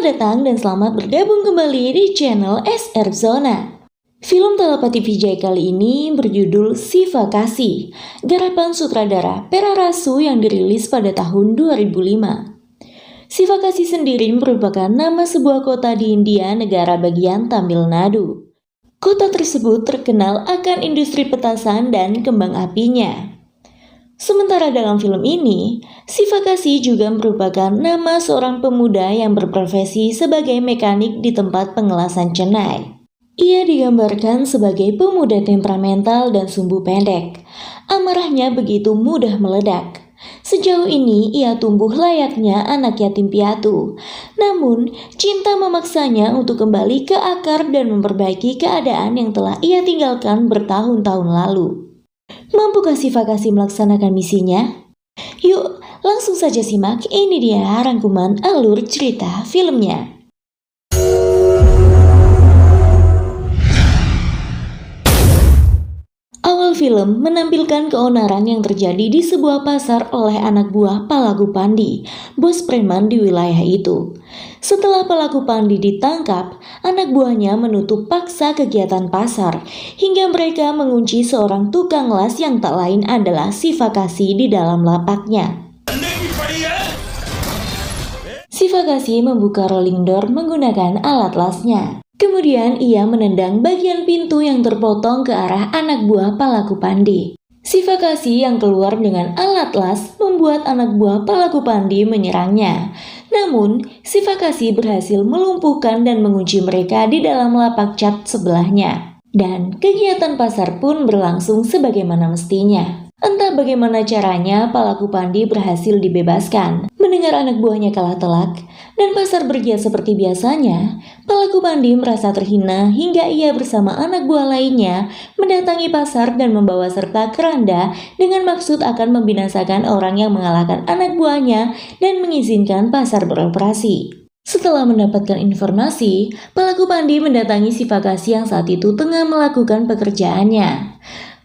datang dan selamat bergabung kembali di channel SR Zona. Film Telepati Vijay kali ini berjudul Siva Kasih, garapan sutradara Perarasu yang dirilis pada tahun 2005. Siva Kasih sendiri merupakan nama sebuah kota di India, negara bagian Tamil Nadu. Kota tersebut terkenal akan industri petasan dan kembang apinya. Sementara dalam film ini, Siva Kasih juga merupakan nama seorang pemuda yang berprofesi sebagai mekanik di tempat pengelasan Chennai. Ia digambarkan sebagai pemuda temperamental dan sumbu pendek. Amarahnya begitu mudah meledak. Sejauh ini ia tumbuh layaknya anak yatim piatu. Namun, cinta memaksanya untuk kembali ke akar dan memperbaiki keadaan yang telah ia tinggalkan bertahun-tahun lalu. Mampukah Siva Kasih melaksanakan misinya? Yuk, langsung saja simak, ini dia rangkuman alur cerita filmnya. Awal film menampilkan keonaran yang terjadi di sebuah pasar oleh anak buah Palaku Pandi, bos preman di wilayah itu. Setelah Palaku Pandi ditangkap, anak buahnya menutup paksa kegiatan pasar hingga mereka mengunci seorang tukang las yang tak lain adalah Siva Kasih di dalam lapaknya. Siva Kasih membuka rolling door menggunakan alat lasnya. Kemudian ia menendang bagian pintu yang terpotong ke arah anak buah Palaku Pandi. Siva Kasih yang keluar dengan alat las membuat anak buah Palaku Pandi menyerangnya. Namun, Siva Kasih berhasil melumpuhkan dan mengunci mereka di dalam lapak cat sebelahnya. Dan kegiatan pasar pun berlangsung sebagaimana mestinya. Entah bagaimana caranya Palaku Pandi berhasil dibebaskan. Mendengar anak buahnya kalah telak dan pasar bergiat seperti biasanya, Palaku Pandi merasa terhina hingga ia bersama anak buah lainnya mendatangi pasar dan membawa serta keranda dengan maksud akan membinasakan orang yang mengalahkan anak buahnya dan mengizinkan pasar beroperasi. Setelah mendapatkan informasi, Palaku Pandi mendatangi Siva Kasih yang saat itu tengah melakukan pekerjaannya.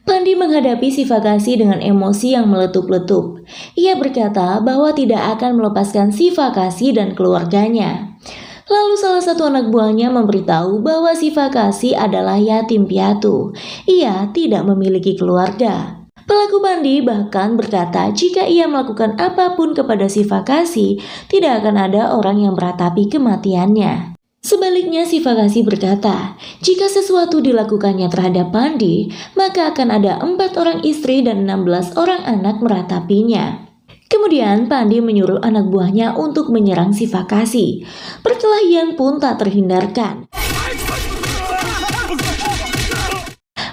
Pandi menghadapi Siva Kasih dengan emosi yang meletup-letup. Ia berkata bahwa tidak akan melepaskan Siva Kasih dan keluarganya. Lalu salah satu anak buahnya memberitahu bahwa Siva Kasih adalah yatim piatu. Ia tidak memiliki keluarga. Pelaku Pandi bahkan berkata jika ia melakukan apapun kepada Siva Kasih, tidak akan ada orang yang meratapi kematiannya. Sebaliknya Siva Kasih berkata, jika sesuatu dilakukannya terhadap Pandi, maka akan ada 4 orang istri dan 16 orang anak meratapinya. Kemudian Pandi menyuruh anak buahnya untuk menyerang Siva Kasih. Perkelahian pun tak terhindarkan.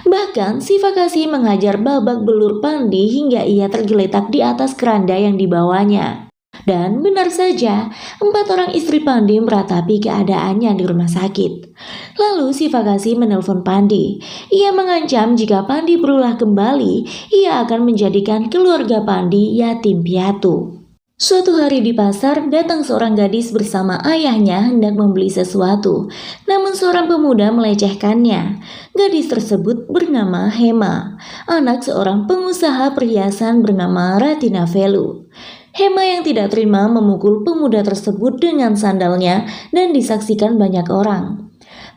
Bahkan Siva Kasih menghajar babak belur Pandi hingga ia tergeletak di atas keranda yang dibawanya. Dan benar saja, 4 orang istri Pandi meratapi keadaannya di rumah sakit. Lalu Siva Kasih menelpon Pandi. Ia mengancam jika Pandi berulah kembali, ia akan menjadikan keluarga Pandi yatim piatu. Suatu hari di pasar, datang seorang gadis bersama ayahnya hendak membeli sesuatu. Namun seorang pemuda melecehkannya. Gadis tersebut bernama Hema, anak seorang pengusaha perhiasan bernama Ratina Velu. Hema yang tidak terima memukul pemuda tersebut dengan sandalnya dan disaksikan banyak orang.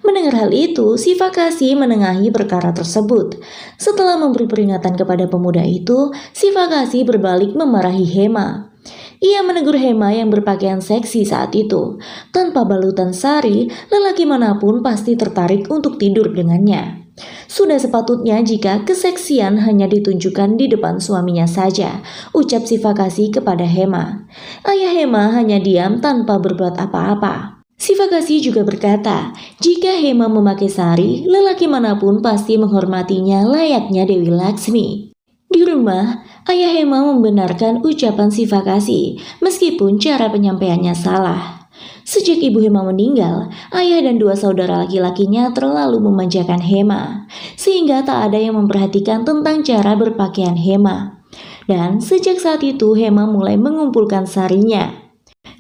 Mendengar hal itu, Siva Kasih menengahi perkara tersebut. Setelah memberi peringatan kepada pemuda itu, Siva Kasih berbalik memarahi Hema. Ia menegur Hema yang berpakaian seksi saat itu. Tanpa balutan sari, lelaki manapun pasti tertarik untuk tidur dengannya. Sudah sepatutnya jika keseksian hanya ditunjukkan di depan suaminya saja, ucap Siva Kasih kepada Hema. Ayah Hema hanya diam tanpa berbuat apa-apa. Siva Kasih juga berkata, jika Hema memakai sari, lelaki manapun pasti menghormatinya layaknya Dewi Laksmi. Di rumah, ayah Hema membenarkan ucapan Siva Kasih, meskipun cara penyampaiannya salah. Sejak ibu Hema meninggal, ayah dan 2 saudara laki-lakinya terlalu memanjakan Hema, sehingga tak ada yang memperhatikan tentang cara berpakaian Hema. Dan sejak saat itu Hema mulai mengumpulkan sarinya.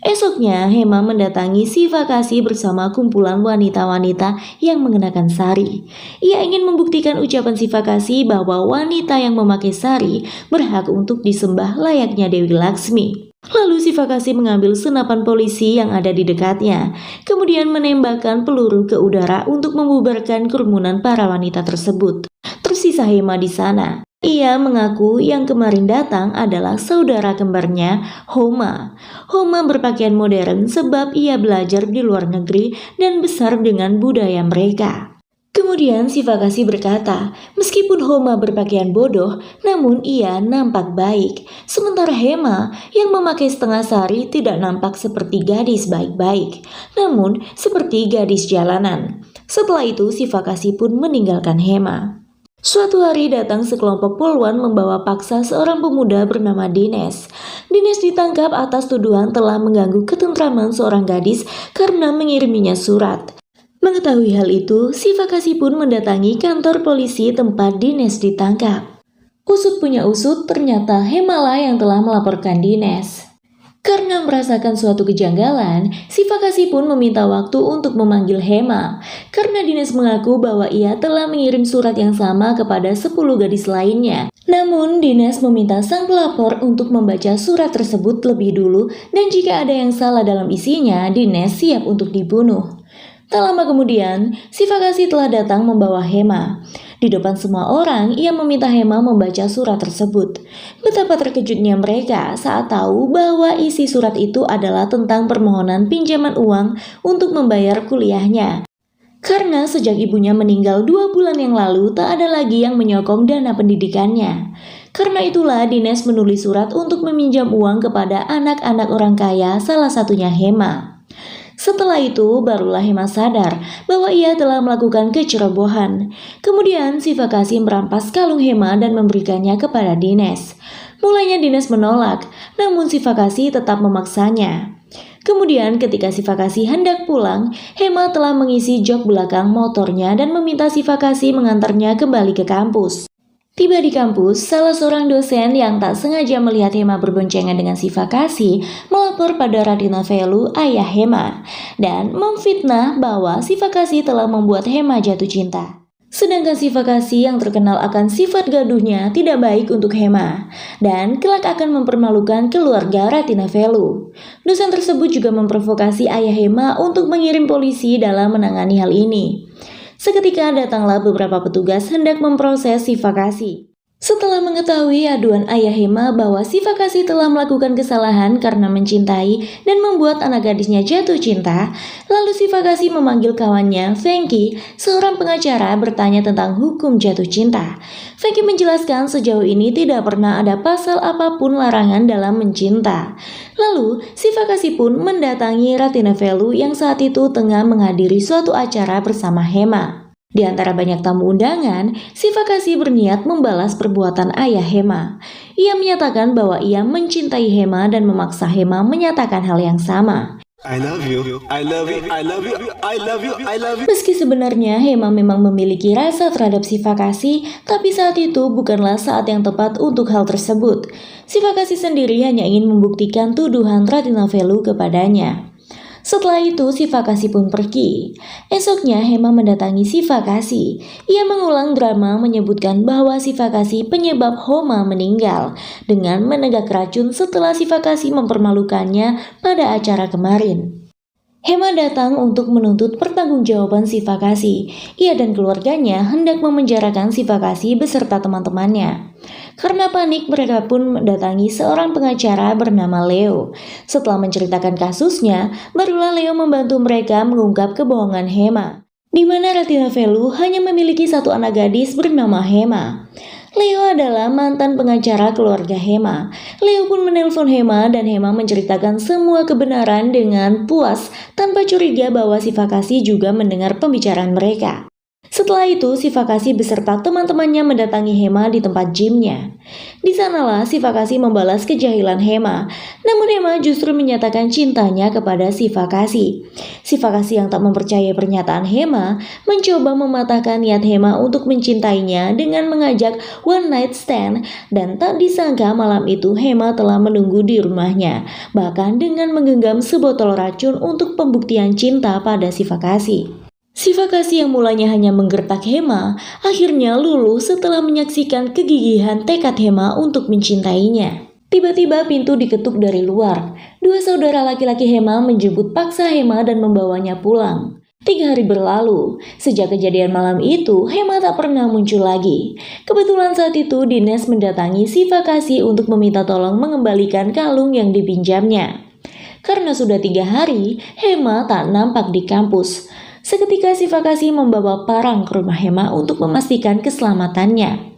Esoknya Hema mendatangi Siva Kasih bersama kumpulan wanita-wanita yang mengenakan sari. Ia ingin membuktikan ucapan Siva Kasih bahwa wanita yang memakai sari berhak untuk disembah layaknya Dewi Laksmi. Lalu Sivakasi mengambil senapan polisi yang ada di dekatnya, kemudian menembakkan peluru ke udara untuk membubarkan kerumunan para wanita tersebut. Tersisa Hema di sana. Ia mengaku yang kemarin datang adalah saudara kembarnya, Homa. Homa berpakaian modern sebab ia belajar di luar negeri dan besar dengan budaya mereka. Kemudian Sivakasi berkata, meskipun Homa berpakaian bodoh, namun ia nampak baik. Sementara Hema yang memakai setengah sari tidak nampak seperti gadis baik-baik, namun seperti gadis jalanan. Setelah itu Sivakasi pun meninggalkan Hema. Suatu hari datang sekelompok poluan membawa paksa seorang pemuda bernama Dines. Dines ditangkap atas tuduhan telah mengganggu ketentraman seorang gadis karena mengiriminya surat. Mengetahui hal itu, Sivakasi pun mendatangi kantor polisi tempat Dines ditangkap. Usut punya usut, ternyata Hemalah yang telah melaporkan Dines. Karena merasakan suatu kejanggalan, Sivakasi pun meminta waktu untuk memanggil Hema. Karena Dines mengaku bahwa ia telah mengirim surat yang sama kepada 10 gadis lainnya. Namun Dines meminta sang pelapor untuk membaca surat tersebut lebih dulu dan jika ada yang salah dalam isinya, Dines siap untuk dibunuh. Tak lama kemudian, Sivakasi telah datang membawa Hema. Di depan semua orang, ia meminta Hema membaca surat tersebut. Betapa terkejutnya mereka saat tahu bahwa isi surat itu adalah tentang permohonan pinjaman uang untuk membayar kuliahnya. Karena sejak ibunya meninggal 2 bulan yang lalu, tak ada lagi yang menyokong dana pendidikannya. Karena itulah Dines menulis surat untuk meminjam uang kepada anak-anak orang kaya, salah satunya Hema. Setelah itu, barulah Hema sadar bahwa ia telah melakukan kecerobohan. Kemudian, Sivakasi merampas kalung Hema dan memberikannya kepada Dines. Mulanya Dines menolak, namun Sivakasi tetap memaksanya. Kemudian, ketika Sivakasi hendak pulang, Hema telah mengisi jok belakang motornya dan meminta Sivakasi mengantarnya kembali ke kampus. Tiba di kampus, salah seorang dosen yang tak sengaja melihat Hema berboncengan dengan Sivakasi melapor pada Ratinavelu, ayah Hema, dan memfitnah bahwa Sivakasi telah membuat Hema jatuh cinta. Sedangkan Sivakasi yang terkenal akan sifat gaduhnya tidak baik untuk Hema, dan kelak akan mempermalukan keluarga Ratinavelu. Dosen tersebut juga memprovokasi ayah Hema untuk mengirim polisi dalam menangani hal ini. Seketika datanglah beberapa petugas hendak memproses Sivakasi. Setelah mengetahui aduan ayah Hema bahwa Sivakasi telah melakukan kesalahan karena mencintai dan membuat anak gadisnya jatuh cinta, lalu Sivakasi memanggil kawannya, Fengki, seorang pengacara bertanya tentang hukum jatuh cinta. Fengki menjelaskan sejauh ini tidak pernah ada pasal apapun larangan dalam mencinta. Lalu, Sivakasi pun mendatangi Ratinavelu yang saat itu tengah menghadiri suatu acara bersama Hema. Di antara banyak tamu undangan, Sivakasi berniat membalas perbuatan ayah Hema. Ia menyatakan bahwa ia mencintai Hema dan memaksa Hema menyatakan hal yang sama. I love you, I love you, I love you, I love you, I love you. Meski sebenarnya Hema memang memiliki rasa terhadap Sivakasi, tapi saat itu bukanlah saat yang tepat untuk hal tersebut. Sivakasi sendiri hanya ingin membuktikan tuduhan Ratinavelu kepadanya. Setelah itu Sivakasi pun pergi. Esoknya Hema mendatangi Sivakasi. Ia mengulang drama menyebutkan bahwa Sivakasi penyebab Homa meninggal dengan menegak racun setelah Sivakasi mempermalukannya pada acara kemarin. Hema datang untuk menuntut pertanggungjawaban Sivakasi. Ia dan keluarganya hendak memenjarakan Sivakasi beserta teman-temannya. Karena panik, mereka pun mendatangi seorang pengacara bernama Leo. Setelah menceritakan kasusnya, barulah Leo membantu mereka mengungkap kebohongan Hema, di mana Ratinavelu hanya memiliki satu anak gadis bernama Hema. Leo adalah mantan pengacara keluarga Hema. Leo pun menelpon Hema dan Hema menceritakan semua kebenaran dengan puas tanpa curiga bahwa Sivakasi juga mendengar pembicaraan mereka. Setelah itu, Sivakasi beserta teman-temannya mendatangi Hema di tempat gymnya. Di sanalah Sivakasi membalas kejahilan Hema, namun Hema justru menyatakan cintanya kepada Sivakasi. Sivakasi yang tak mempercayai pernyataan Hema, mencoba mematahkan niat Hema untuk mencintainya dengan mengajak one night stand, dan tak disangka malam itu Hema telah menunggu di rumahnya, bahkan dengan menggenggam sebotol racun untuk pembuktian cinta pada Sivakasi. Sivakasi yang mulanya hanya menggertak Hema, akhirnya luluh setelah menyaksikan kegigihan tekad Hema untuk mencintainya. Tiba-tiba pintu diketuk dari luar. Dua saudara laki-laki Hema menjemput paksa Hema dan membawanya pulang. 3 hari berlalu, sejak kejadian malam itu, Hema tak pernah muncul lagi. Kebetulan saat itu Dines mendatangi Sivakasi untuk meminta tolong mengembalikan kalung yang dipinjamnya. Karena sudah 3 hari, Hema tak nampak di kampus. Seketika Sivakasi membawa parang ke rumah Hema untuk memastikan keselamatannya.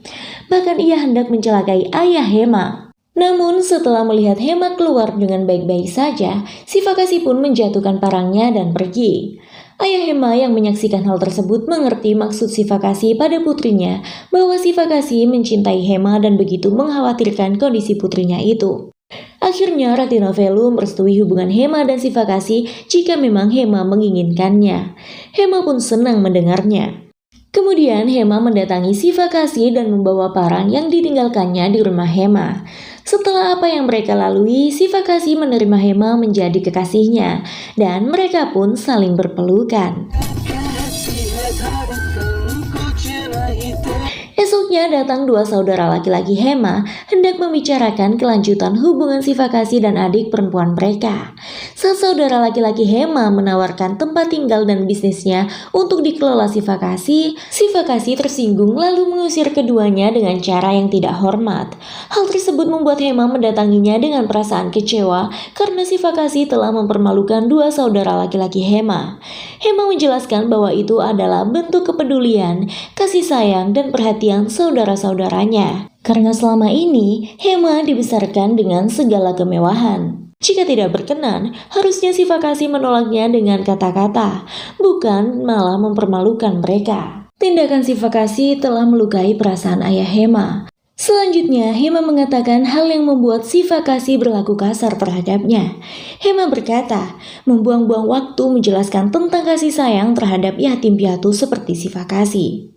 Bahkan ia hendak mencelakai ayah Hema. Namun setelah melihat Hema keluar dengan baik-baik saja, Sivakasi pun menjatuhkan parangnya dan pergi. Ayah Hema yang menyaksikan hal tersebut mengerti maksud Sivakasi pada putrinya bahwa Sivakasi mencintai Hema dan begitu mengkhawatirkan kondisi putrinya itu. Akhirnya Ratih Novellu merestui hubungan Hema dan Sivakasi jika memang Hema menginginkannya. Hema pun senang mendengarnya. Kemudian Hema mendatangi Sivakasi dan membawa parang yang ditinggalkannya di rumah Hema. Setelah apa yang mereka lalui, Sivakasi menerima Hema menjadi kekasihnya dan mereka pun saling berpelukan. Esoknya datang 2 saudara laki-laki Hema hendak membicarakan kelanjutan hubungan Sivakasi dan adik perempuan mereka. Saat saudara laki-laki Hema menawarkan tempat tinggal dan bisnisnya untuk dikelola Sivakasi, Sivakasi tersinggung lalu mengusir keduanya dengan cara yang tidak hormat. Hal tersebut membuat Hema mendatanginya dengan perasaan kecewa karena Sivakasi telah mempermalukan 2 saudara laki-laki Hema. Hema menjelaskan bahwa itu adalah bentuk kepedulian, kasih sayang, dan perhatian saudara-saudaranya. Karena selama ini, Hema dibesarkan dengan segala kemewahan. Jika tidak berkenan, harusnya Sivakasi menolaknya dengan kata-kata, bukan malah mempermalukan mereka. Tindakan Sivakasi telah melukai perasaan ayah Hema. Selanjutnya, Hema mengatakan hal yang membuat Sivakasi berlaku kasar terhadapnya. Hema berkata, membuang-buang waktu menjelaskan tentang kasih sayang terhadap yatim piatu seperti Sivakasi.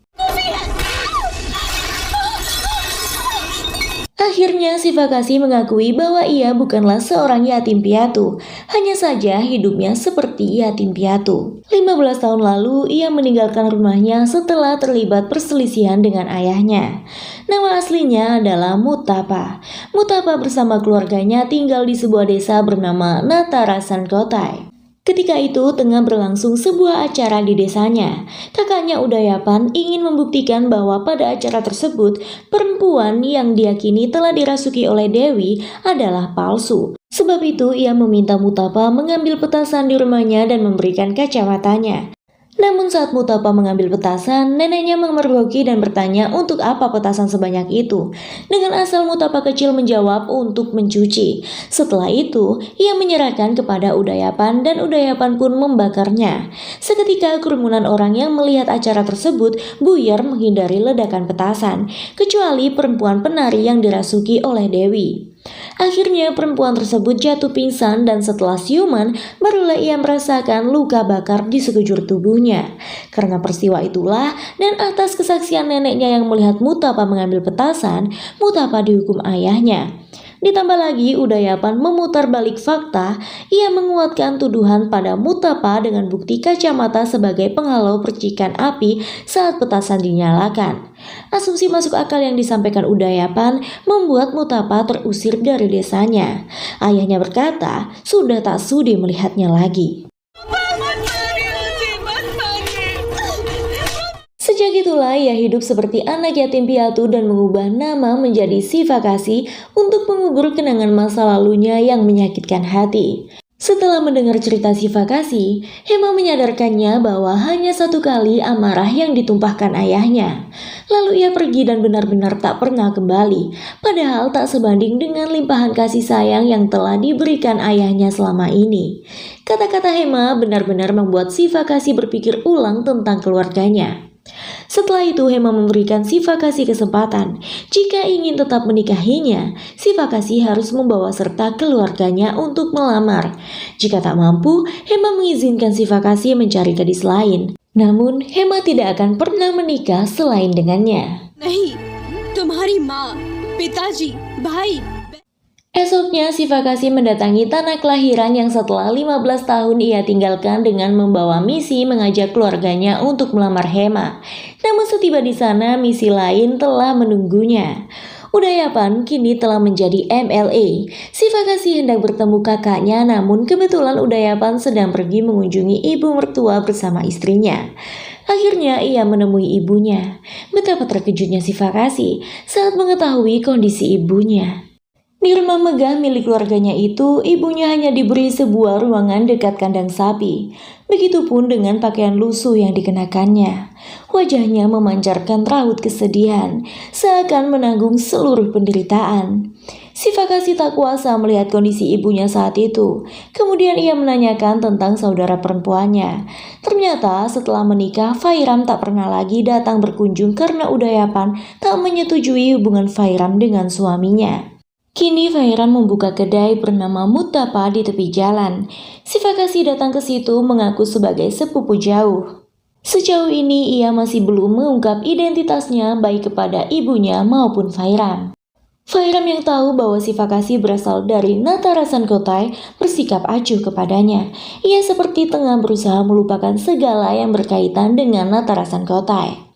Akhirnya Sivakasi mengakui bahwa ia bukanlah seorang yatim piatu, hanya saja hidupnya seperti yatim piatu. 15 tahun lalu ia meninggalkan rumahnya setelah terlibat perselisihan dengan ayahnya. Nama aslinya adalah Mutapa. Mutapa bersama keluarganya tinggal di sebuah desa bernama Natarasankotai. Ketika itu tengah berlangsung sebuah acara di desanya. Kakaknya Udayapan ingin membuktikan bahwa pada acara tersebut perempuan yang diyakini telah dirasuki oleh Dewi adalah palsu. Sebab itu ia meminta Mutapa mengambil petasan di rumahnya dan memberikan kacamatanya. Namun saat Mutapa mengambil petasan, neneknya memergoki dan bertanya untuk apa petasan sebanyak itu. Dengan asal Mutapa kecil menjawab untuk mencuci. Setelah itu, ia menyerahkan kepada Udayapan dan Udayapan pun membakarnya. Seketika kerumunan orang yang melihat acara tersebut buyar menghindari ledakan petasan, kecuali perempuan penari yang dirasuki oleh Dewi. Akhirnya perempuan tersebut jatuh pingsan dan setelah siuman barulah ia merasakan luka bakar di sekujur tubuhnya. Karena peristiwa itulah dan atas kesaksian neneknya yang melihat Mutapa mengambil petasan, Mutapa dihukum ayahnya. Ditambah lagi Udayapan memutar balik fakta, ia menguatkan tuduhan pada Mutapa dengan bukti kacamata sebagai penghalau percikan api saat petasan dinyalakan. Asumsi masuk akal yang disampaikan Udayapan membuat Mutapa terusir dari desanya. Ayahnya berkata, sudah tak sudi melihatnya lagi. Sejak itulah ia hidup seperti anak yatim piatu dan mengubah nama menjadi Sivakasi untuk mengubur kenangan masa lalunya yang menyakitkan hati. Setelah mendengar cerita Sivakasi, Hema menyadarkannya bahwa hanya satu kali amarah yang ditumpahkan ayahnya. Lalu ia pergi dan benar-benar tak pernah kembali, padahal tak sebanding dengan limpahan kasih sayang yang telah diberikan ayahnya selama ini. Kata-kata Hema benar-benar membuat Sivakasi berpikir ulang tentang keluarganya. Setelah itu Hema memberikan Sivakasi kesempatan. Jika ingin tetap menikahinya, Sivakasi harus membawa serta keluarganya untuk melamar. Jika tak mampu, Hema mengizinkan Sivakasi mencari gadis lain. Namun Hema tidak akan pernah menikah selain dengannya. नहीं, तुम्हारी माँ, पिताजी, भाई। Esoknya Sivakasi mendatangi tanah kelahiran yang setelah 15 tahun ia tinggalkan dengan membawa misi mengajak keluarganya untuk melamar Hema. Namun setiba di sana misi lain telah menunggunya. Udayapan kini telah menjadi MLA. Sifakasi hendak bertemu kakaknya, namun kebetulan Udayapan sedang pergi mengunjungi ibu mertua bersama istrinya. Akhirnya ia menemui ibunya. Betapa terkejutnya Sifakasi saat mengetahui kondisi ibunya. Di rumah megah milik keluarganya itu, ibunya hanya diberi sebuah ruangan dekat kandang sapi. Begitupun dengan pakaian lusuh yang dikenakannya. Wajahnya memancarkan raut kesedihan, seakan menanggung seluruh penderitaan. Sifakasi tak kuasa melihat kondisi ibunya saat itu. Kemudian ia menanyakan tentang saudara perempuannya. Ternyata setelah menikah, Fairam tak pernah lagi datang berkunjung karena Udayapan tak menyetujui hubungan Fairam dengan suaminya. Kini Fairam membuka kedai bernama Muttapa di tepi jalan. Sifakasi datang ke situ mengaku sebagai sepupu jauh. Sejauh ini ia masih belum mengungkap identitasnya baik kepada ibunya maupun Fairam. Fairam yang tahu bahwa Sifakasi berasal dari Natarasan Kotai bersikap acuh kepadanya. Ia seperti tengah berusaha melupakan segala yang berkaitan dengan Natarasan Kotai.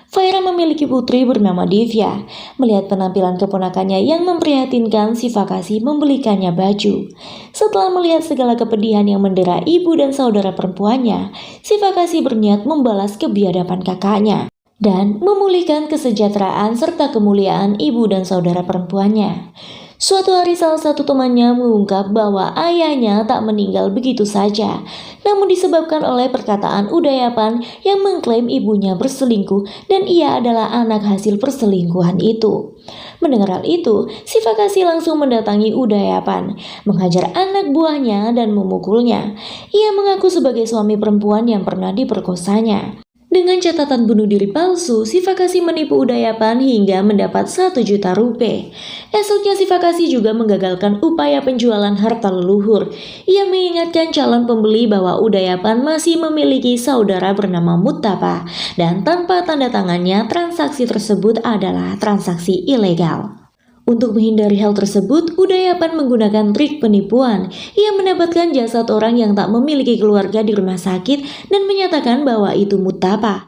Fairam memiliki putri bernama Divya. Melihat penampilan keponakannya yang memprihatinkan, Sifakasi membelikannya baju. Setelah melihat segala kepedihan yang mendera ibu dan saudara perempuannya, Sifakasi berniat membalas kebiadaban kakaknya dan memulihkan kesejahteraan serta kemuliaan ibu dan saudara perempuannya. Suatu hari salah satu temannya mengungkap bahwa ayahnya tak meninggal begitu saja, namun disebabkan oleh perkataan Udayapan yang mengklaim ibunya berselingkuh dan ia adalah anak hasil perselingkuhan itu. Mendengar hal itu, Sifakasi langsung mendatangi Udayapan, menghajar anak buahnya dan memukulnya. Ia mengaku sebagai suami perempuan yang pernah diperkosanya. Dengan catatan bunuh diri palsu, Sifakasi menipu Udayapan hingga mendapat 1 juta rupiah. Esoknya Sifakasi juga menggagalkan upaya penjualan harta leluhur. Ia mengingatkan calon pembeli bahwa Udayapan masih memiliki saudara bernama Muttapa dan tanpa tanda tangannya transaksi tersebut adalah transaksi ilegal. Untuk menghindari hal tersebut, Udayapan menggunakan trik penipuan. Ia mendapatkan jasad orang yang tak memiliki keluarga di rumah sakit dan menyatakan bahwa itu Muttapa.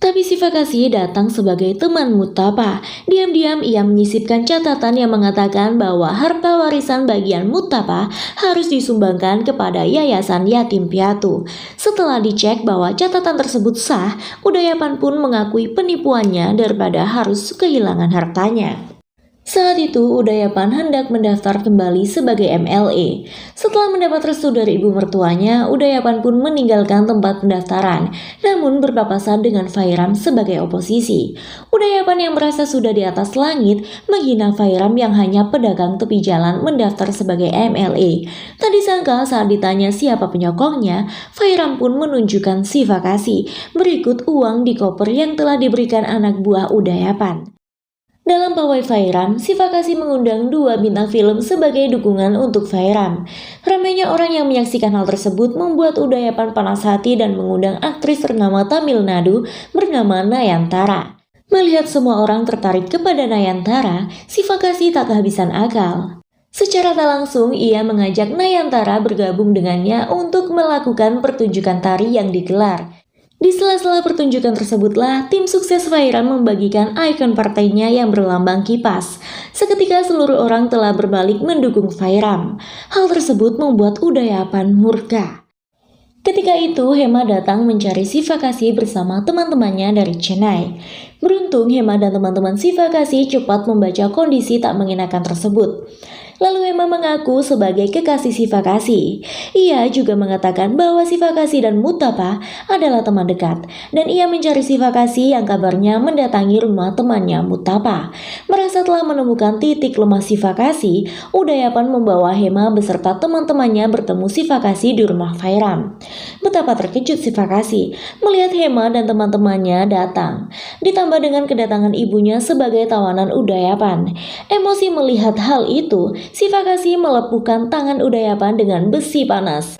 Tapi Sifakasi datang sebagai teman Muttapa. Diam-diam ia menyisipkan catatan yang mengatakan bahwa harta warisan bagian Muttapa harus disumbangkan kepada yayasan yatim piatu. Setelah dicek bahwa catatan tersebut sah, Udayapan pun mengakui penipuannya daripada harus kehilangan hartanya. Saat itu, Udayapan hendak mendaftar kembali sebagai MLA. Setelah mendapat restu dari ibu mertuanya, Udayapan pun meninggalkan tempat pendaftaran, namun berpapasan dengan Fairam sebagai oposisi. Udayapan yang merasa sudah di atas langit, menghina Fairam yang hanya pedagang tepi jalan mendaftar sebagai MLA. Tak disangka saat ditanya siapa penyokongnya, Fairam pun menunjukkan Sifakasi, berikut uang di koper yang telah diberikan anak buah Udayapan. Dalam pawai Fairam, Sifakasi mengundang 2 bintang film sebagai dukungan untuk Fairam. Ramainya orang yang menyaksikan hal tersebut membuat Udayapan panas hati dan mengundang aktris ternama Tamil Nadu bernama Nayantara. Melihat semua orang tertarik kepada Nayantara, Sifakasi tak kehabisan akal. Secara tak langsung, ia mengajak Nayantara bergabung dengannya untuk melakukan pertunjukan tari yang digelar. Di sela-sela pertunjukan tersebutlah tim sukses Fairam membagikan ikon partainya yang berlambang kipas. Seketika seluruh orang telah berbalik mendukung Fairam. Hal tersebut membuat Udayapan murka. Ketika itu Hema datang mencari Sifakasi bersama teman-temannya dari Chennai. Beruntung Hema dan teman-teman Sifakasi cepat membaca kondisi tak mengenakan tersebut. Lalu Hema mengaku sebagai kekasih Sifakasi. Ia juga mengatakan bahwa Sifakasi dan Muttapa adalah teman dekat, dan ia mencari Sifakasi yang kabarnya mendatangi rumah temannya Muttapa. Merasa telah menemukan titik lemah Sifakasi, Udayapan membawa Hema beserta teman-temannya bertemu Sifakasi di rumah Fairam. Betapa terkejut Sifakasi melihat Hema dan teman-temannya datang, ditambah dengan kedatangan ibunya sebagai tawanan Udayapan. Emosi melihat hal itu, Sifakasi melepuhkan tangan Udayapan dengan besi panas.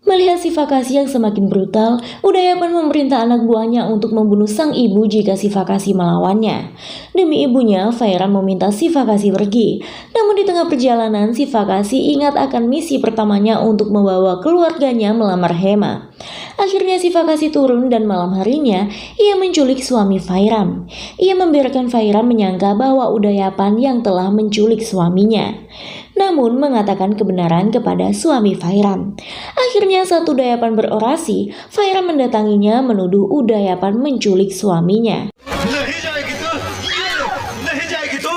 Melihat Sifakasi yang semakin brutal, Udayapan memerintah anak buahnya untuk membunuh sang ibu jika Sifakasi melawannya. Demi ibunya, Fairam meminta Sifakasi pergi. Namun di tengah perjalanan, Sifakasi ingat akan misi pertamanya untuk membawa keluarganya melamar Hema. Akhirnya Sifakasi turun dan malam harinya ia menculik suami Fairam. Ia membiarkan Fairam menyangka bahwa Udayapan yang telah menculik suaminya, namun mengatakan kebenaran kepada suami Fairam. Akhirnya saat Udayapan berorasi, Fairam mendatanginya menuduh Udayapan menculik suaminya. नहीं जाएगी तो नहीं जाएगी तो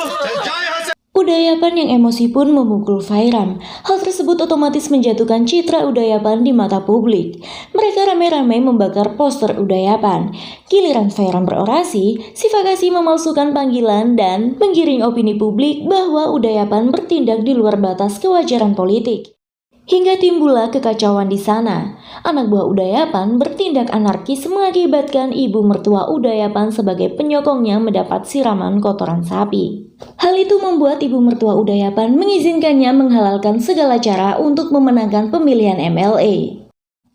जाए यहाँ से। Udayapan yang emosi pun memukul Fairam. Hal tersebut otomatis menjatuhkan citra Udayapan di mata publik. Mereka ramai-ramai membakar poster Udayapan. Giliran Fairam berorasi, Sifakasi memalsukan panggilan dan menggiring opini publik bahwa Udayapan bertindak di luar batas kewajaran politik. Hingga timbullah kekacauan di sana. Anak buah Udayapan bertindak anarkis mengakibatkan ibu mertua Udayapan sebagai penyokongnya mendapat siraman kotoran sapi. Hal itu membuat ibu mertua Udayapan mengizinkannya menghalalkan segala cara untuk memenangkan pemilihan MLA.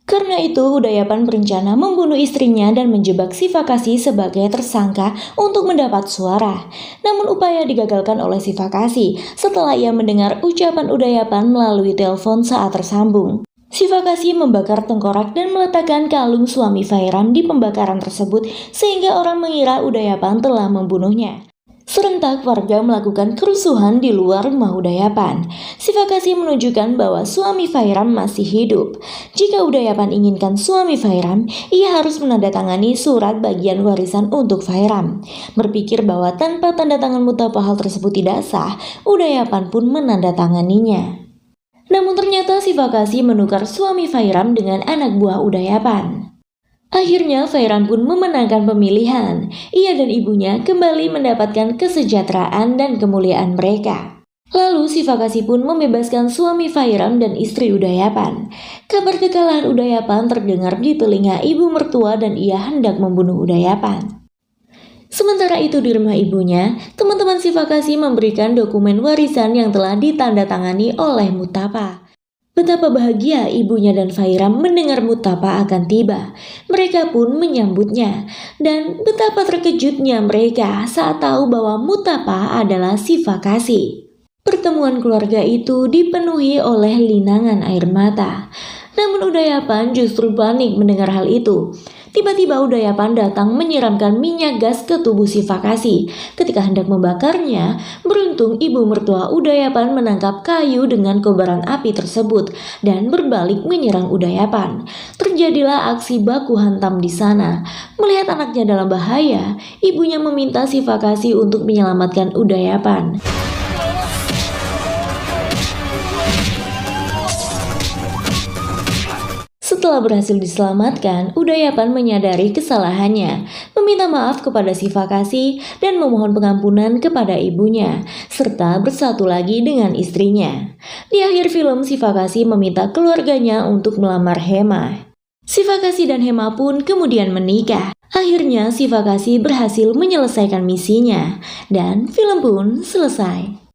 Karena itu, Udayapan berencana membunuh istrinya dan menjebak Sifakasi sebagai tersangka untuk mendapat suara. Namun upaya digagalkan oleh Sifakasi setelah ia mendengar ucapan Udayapan melalui telepon saat tersambung. Sifakasi membakar tengkorak dan meletakkan kalung suami Fairam di pembakaran tersebut sehingga orang mengira Udayapan telah membunuhnya. Serentak warga melakukan kerusuhan di luar rumah Udayapan. Sifakasi menunjukkan bahwa suami Fairam masih hidup. Jika Udayapan inginkan suami Fairam, ia harus menandatangani surat bagian warisan untuk Fairam. Berpikir bahwa tanpa tanda tangan Mutapa hal tersebut tidak sah, Udayapan pun menandatanganinya. Namun ternyata Sifakasi menukar suami Fairam dengan anak buah Udayapan. Akhirnya Fairam pun memenangkan pemilihan. Ia dan ibunya kembali mendapatkan kesejahteraan dan kemuliaan mereka. Lalu Sifakasi pun membebaskan suami Fairam dan istri Udayapan. Kabar kekalahan Udayapan terdengar di telinga ibu mertua dan ia hendak membunuh Udayapan. Sementara itu di rumah ibunya, teman-teman Sifakasi memberikan dokumen warisan yang telah ditandatangani oleh Mutapa. Betapa bahagia ibunya dan Fairam mendengar Mutapa akan tiba. Mereka pun menyambutnya. Dan betapa terkejutnya mereka saat tahu bahwa Mutapa adalah Sifakasi. Pertemuan keluarga itu dipenuhi oleh linangan air mata. Namun Udayapan justru panik mendengar hal itu. Tiba-tiba Udayapan datang menyiramkan minyak gas ke tubuh Sifakasi. Ketika hendak membakarnya, beruntung ibu mertua Udayapan menangkap kayu dengan kobaran api tersebut dan berbalik menyerang Udayapan. Terjadilah aksi baku hantam di sana. Melihat anaknya dalam bahaya, ibunya meminta Sifakasi untuk menyelamatkan Udayapan. Setelah berhasil diselamatkan, Udayapan menyadari kesalahannya, meminta maaf kepada Sifakasi dan memohon pengampunan kepada ibunya, serta bersatu lagi dengan istrinya. Di akhir film, Sifakasi meminta keluarganya untuk melamar Hema. Sifakasi dan Hema pun kemudian menikah. Akhirnya Sifakasi berhasil menyelesaikan misinya, dan film pun selesai.